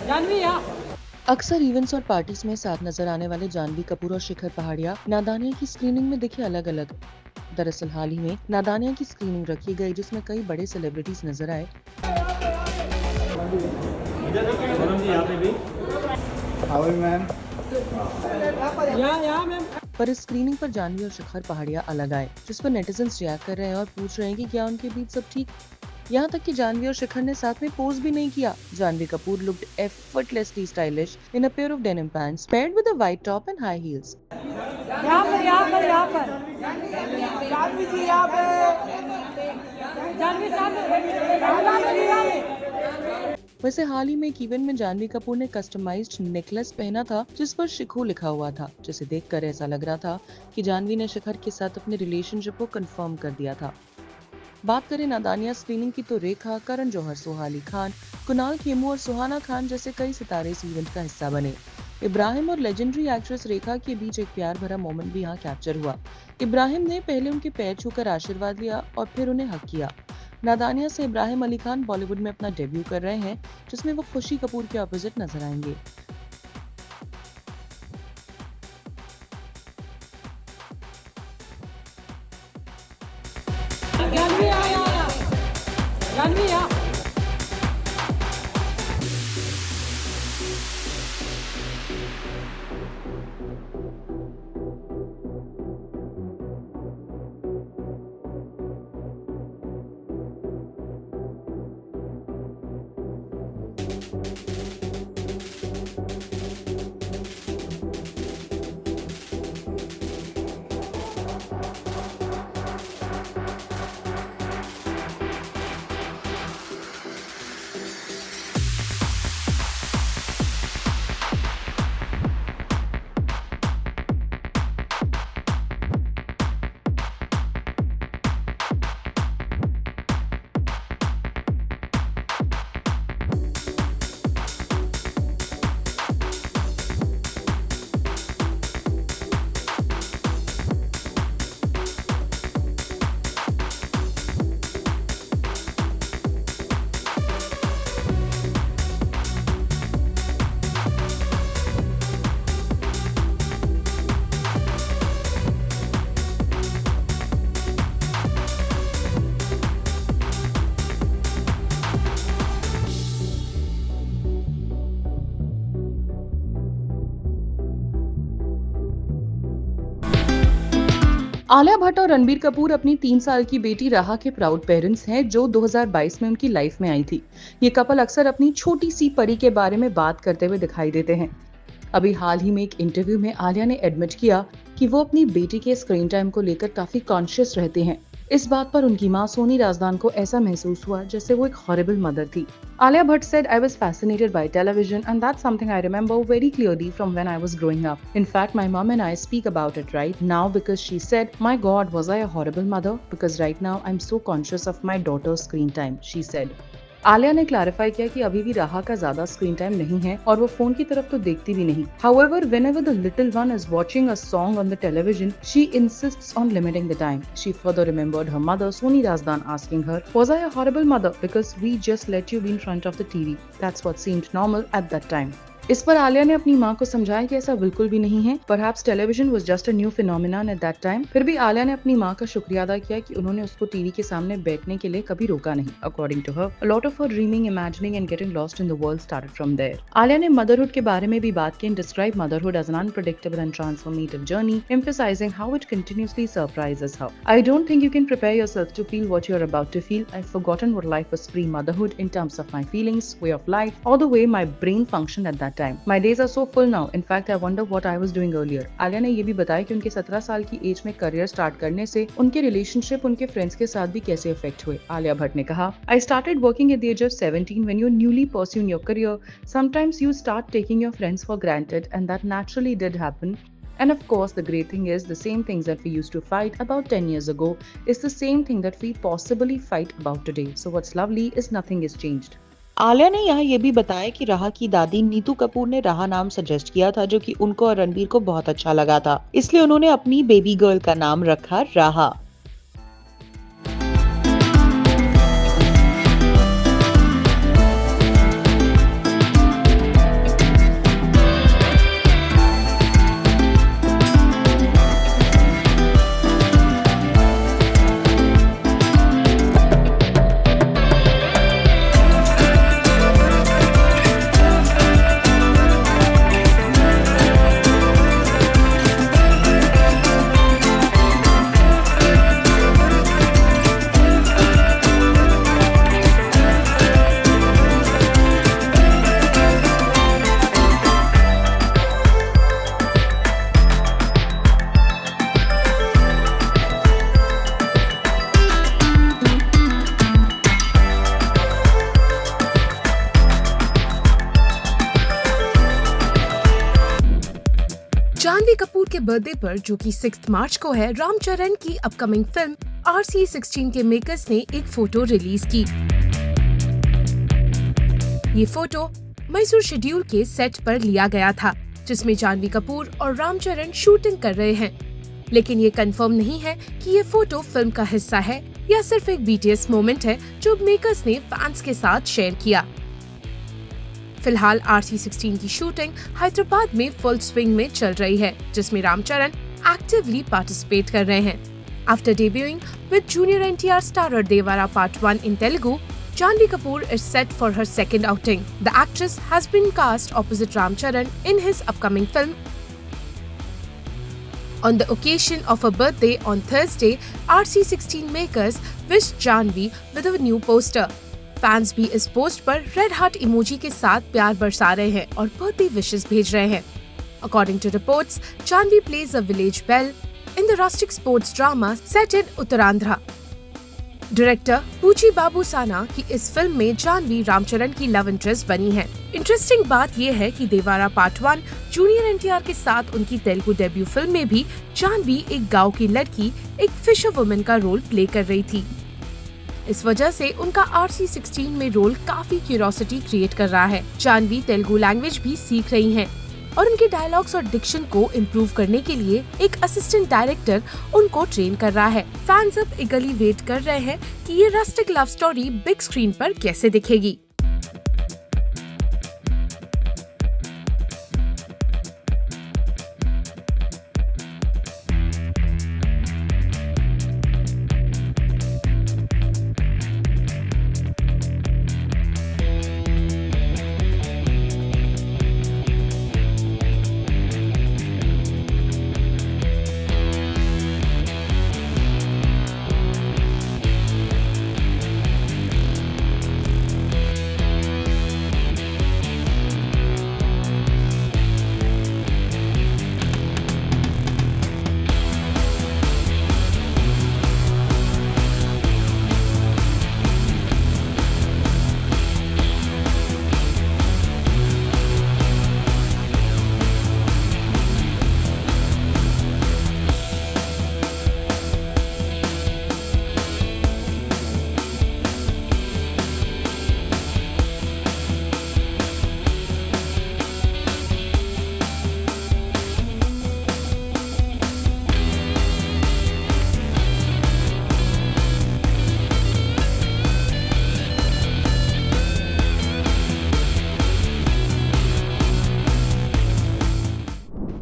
जानवी यहाँ। अक्सर इवेंट्स और पार्टीज में साथ नजर आने वाले जानवी कपूर और शिखर पहाड़िया नादानिया की स्क्रीनिंग में दिखे अलग अलग। दरअसल हाल ही में नादानिया की स्क्रीनिंग रखी गई जिसमें कई बड़े सेलिब्रिटीज नजर आए। यहाँ मैम। पर इस स्क्रीनिंग पर जानवी और शिखर पहाड़िया अलग आए, जिस पर नेटिजन्स रिएक्ट कर रहे हैं और पूछ रहे हैं कि क्या उनके बीच सब ठीक। यहाँ तक कि जानवी और शिखर ने साथ में पोज भी नहीं किया। Janhvi Kapoor looked effortlessly stylish in a pair of denim pants paired with a white top and high heels. यहाँ पर यहाँ पर यहाँ पर जानवी जी यहाँ पे। जानवी साहब। वैसे हाल ही में एक इवेंट में जानवी कपूर ने कस्टमाइज्ड नेकलेस पहना था जिस पर शिखू लिखा हुआ था, जिसे देखकर ऐसा लग रहा था कि जानवी ने शिखर के साथ अपने रिलेशनशिप को कंफर्म कर दिया था। बात करें नादानिया स्क्रीनिंग की तो रेखा, करण जौहर, सोहाली खान, कुणाल खेमू और सुहाना खान जैसे कई सितारे इस इवेंट का हिस्सा बने। इब्राहिम और लेजेंडरी एक्ट्रेस रेखा के बीच एक प्यार भरा मोमेंट भी यहाँ कैप्चर हुआ। इब्राहिम ने पहले उनके पैर छूकर आशीर्वाद लिया और फिर उन्हें हक किया। नादानिया से इब्राहिम अली खान बॉलीवुड में अपना डेब्यू कर रहे हैं, जिसमें वो खुशी कपूर के ऑपोजिट नजर आएंगे। जानवी यहाँ। जानवी यहाँ। आलिया भट्ट और रणबीर कपूर अपनी 3 साल की बेटी राहा के प्राउड पेरेंट्स हैं, जो 2022 में उनकी लाइफ में आई थी। ये कपल अक्सर अपनी छोटी सी परी के बारे में बात करते हुए दिखाई देते हैं। अभी हाल ही में एक इंटरव्यू में आलिया ने एडमिट किया कि वो अपनी बेटी के स्क्रीन टाइम को लेकर काफी कॉन्शियस रहते हैं। इस बात पर उनकी मां सोनी राजदान को ऐसा महसूस हुआ जैसे वो एक हॉरिबल मदर थी। Alia Bhatt said, "I was fascinated by television and that's something I remember very clearly from when I was growing up. In fact, my mom and I speak about it right now because she said, my God, was I a horrible mother? Because right now I'm so conscious of my daughter's screen time," she said. Alia ने clarify किया कि अभी भी राहा का ज्यादा screen time नहीं है और वो फोन की तरफ तो देखती भी नहीं। However, whenever the little one is watching a song on the television, she insists on limiting the time. She further remembered her mother, Soni Razdan, asking her, "Was I a horrible mother? Because we just let you be in front of the TV." That's what seemed normal at that time. इस पर आलिया ने अपनी मां को समझाया कि ऐसा बिल्कुल भी नहीं है। Perhaps television was just a new phenomenon at that time. फिर भी आलिया ने अपनी मां का शुक्रिया अदा किया कि उन्होंने उसको टीवी के सामने बैठने के लिए कभी रोका नहीं। According to her, a lot of her dreaming, imagining and getting lost in the world started from there. Alia ने motherhood के बारे में भी बात की and described motherhood as an unpredictable and transformative journey, emphasizing how it continuously surprises her. "I don't think you can prepare yourself to feel what you're about to feel. I've forgotten what life was pre-motherhood in terms of my feelings, way of life, or the way my brain functioned at that time. My days are so full now. In fact, I wonder what I was doing earlier." Alia ने ये भी बताया कि उनके 17 साल की as में career start करने से उनके रिलेशनशिप उनके फ्रेंड्स के साथ भी कैसे इफेक्ट हुए। आलिया भट्ट ने कहा, "I started working at the age of 17 when you're newly pursuing your career. Sometimes you start taking your friends for granted and that naturally did happen. And of course, the great thing is the same things that we used to fight about 10 years ago is the same thing that we possibly fight about today. So what's lovely is nothing is changed." Alia ने यहाँ ये भी बताया कि राहा की दादी नीतू कपूर ने राहा नाम सजेस्ट किया था, जो कि उनको और रणबीर को बहुत अच्छा लगा था, इसलिए उन्होंने अपनी बेबी गर्ल का नाम रखा राहा। के बर्थडे पर, जो कि 6 मार्च को है, रामचरण की अपकमिंग फिल्म RC16 के मेकर्स ने एक फोटो रिलीज की। ये फोटो मैसूर शेड्यूल के सेट पर लिया गया था, जिसमें जानवी कपूर और रामचरण शूटिंग कर रहे हैं, लेकिन ये कंफर्म नहीं है कि ये फोटो फिल्म का हिस्सा है या सिर्फ एक BTS मोमेंट है जो मेकर्स ने फैंस के साथ शेयर किया। फिलहाल RC16 की शूटिंग हैदराबाद में फुल स्विंग में चल रही है, जिसमें रामचरण एक्टिवली पार्टिसिपेट कर रहे हैं। After debuting with junior NTR starrer Devara Part 1 in Telugu, Janhvi Kapoor is set for her second outing. The actress has been cast opposite Ramcharan in his upcoming film. On the occasion of her birthday on Thursday, RC16 makers wished Janhvi with a new poster. Fans भी इस post पर red heart emoji के साथ प्यार बरसा रहे हैं और बर्थडे विशेस भेज रहे हैं। According to reports, Janhvi plays a village belle in the rustic sports drama set in Uttarandhra. Director Buchi Babu Sana की इस फिल्म में जानवी रामचरण की लव इंटरेस्ट बनी है। इंटरेस्टिंग बात यह है कि देवारा पार्ट 1 जूनियर NTR के साथ उनकी तेलुगु डेब्यू फिल्म में भी जानवी एक गांव की लड़की, एक फिशर वुमन का रोल प्ले कर रही थी। इस वजह से उनका RC16 में रोल काफी क्यूरियोसिटी क्रिएट कर रहा है। जानवी तेलुगु लैंग्वेज भी सीख रही हैं और उनके डायलॉग्स और डिक्शन को इम्प्रूव करने के लिए एक असिस्टेंट डायरेक्टर उनको ट्रेन कर रहा है। फैंस अब ईगरली वेट कर रहे हैं कि ये rustic love story big screen पर कैसे दिखेगी।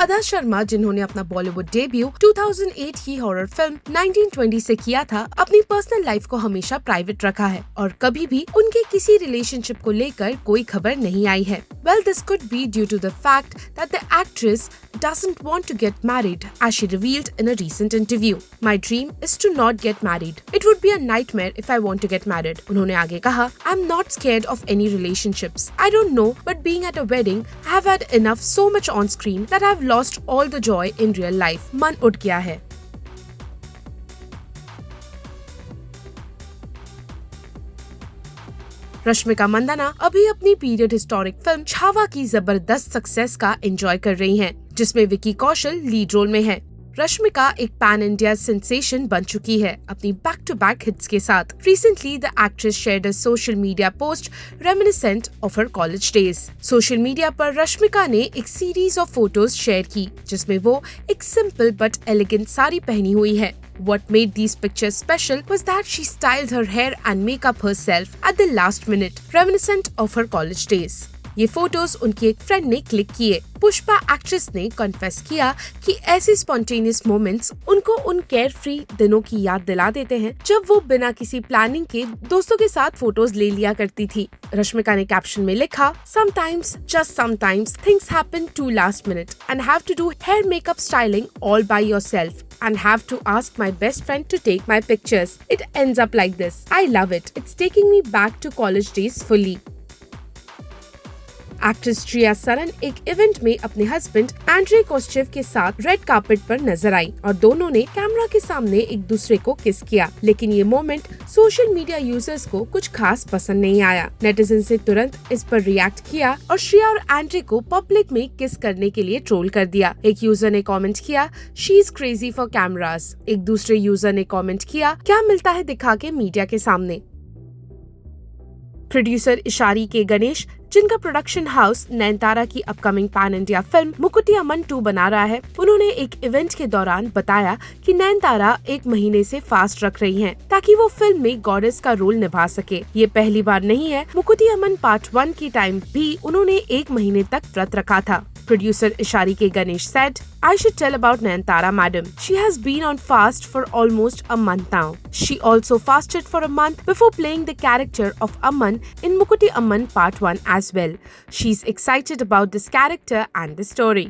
अदा शर्मा, जिन्होंने अपना बॉलीवुड डेब्यू 2008 की हॉरर फिल्म 1920 से किया था, अपनी पर्सनल लाइफ को हमेशा प्राइवेट रखा है और कभी भी उनके किसी रिलेशनशिप को लेकर कोई खबर नहीं आई है। Well, this could be due to the fact that the actress doesn't want to get married, as she revealed in a recent interview. My dream is to not get married. It would be a nightmare if I want to get married. उन्होंने आगे कहा, I'm not scared of any relationships. I don't know, but being at a wedding, I have had enough so much on screen that I've lost all the joy in real life. मन उठ गया है। रश्मिका मंदाना अभी अपनी period historic film Chhaava की जबरदस्त success का enjoy कर रही हैं, जिसमें विकी कौशल लीड रोल में है। रश्मिका एक पैन इंडिया सेंसेशन बन चुकी है अपनी बैक टू बैक हिट्स के साथ। Recently the actress shared a social media post reminiscent of her college days. Social media पर रश्मिका ने एक सीरीज ऑफ फोटोज शेयर की, जिसमें वो एक सिंपल बट एलिगेंट साड़ी पहनी हुई है। What made these pictures special was that she styled her hair and makeup herself at the last minute, reminiscent of her college days. ये फोटोज उनकी एक फ्रेंड ने क्लिक किए। पुष्पा एक्ट्रेस ने कन्फेस किया कि ऐसे स्पॉन्टेनियस मोमेंट्स उनको उन केयर फ्री दिनों की याद दिला देते हैं जब वो बिना किसी प्लानिंग के दोस्तों के साथ फोटोज ले लिया करती थी। रश्मिका ने कैप्शन में लिखा, Sometimes, just sometimes, things happen too last minute and have to do hair makeup styling all by yourself and have to ask my best friend to take my pictures. It ends up like this. I love it. It's taking me back to college days fully. Actress Shriya Saran एक event में अपने husband Andre कोस्चेव के साथ red carpet पर नजर आई और दोनों ने कैमरा के सामने एक दूसरे को किस किया, लेकिन ये मोमेंट सोशल मीडिया यूजर्स को कुछ खास पसंद नहीं आया। नेटिजन से तुरंत इस पर रिएक्ट किया और श्रिया और एंड्रे को पब्लिक में किस करने के लिए ट्रोल कर दिया। एक यूजर ने कमेंट किया, she is crazy for cameras. एक दूसरे यूजर ने कमेंट किया, क्या मिलता है दिखा के मीडिया के सामने। प्रोड्यूसर इशारी के गणेश, जिनका प्रोडक्शन हाउस नयनतारा की upcoming pan India film Mookuthi Amman 2 बना रहा है, उन्होंने एक इवेंट के दौरान बताया कि नयनतारा 1 महीने से फास्ट रख रही हैं ताकि वो फिल्म में गॉडेस का रोल निभा सके। ये पहली बार नहीं है, मुकुटी अम्मन पार्ट 1 की टाइम भी उन्होंने 1 महीने तक व्रत रखा था। Producer Ishari K. Ganesh said, I should tell about Nayantara madam. She has been on fast for almost a month now. She also fasted for a month before playing the character of Amman in Mukuti Amman Part 1 as well. She's excited about this character and the story.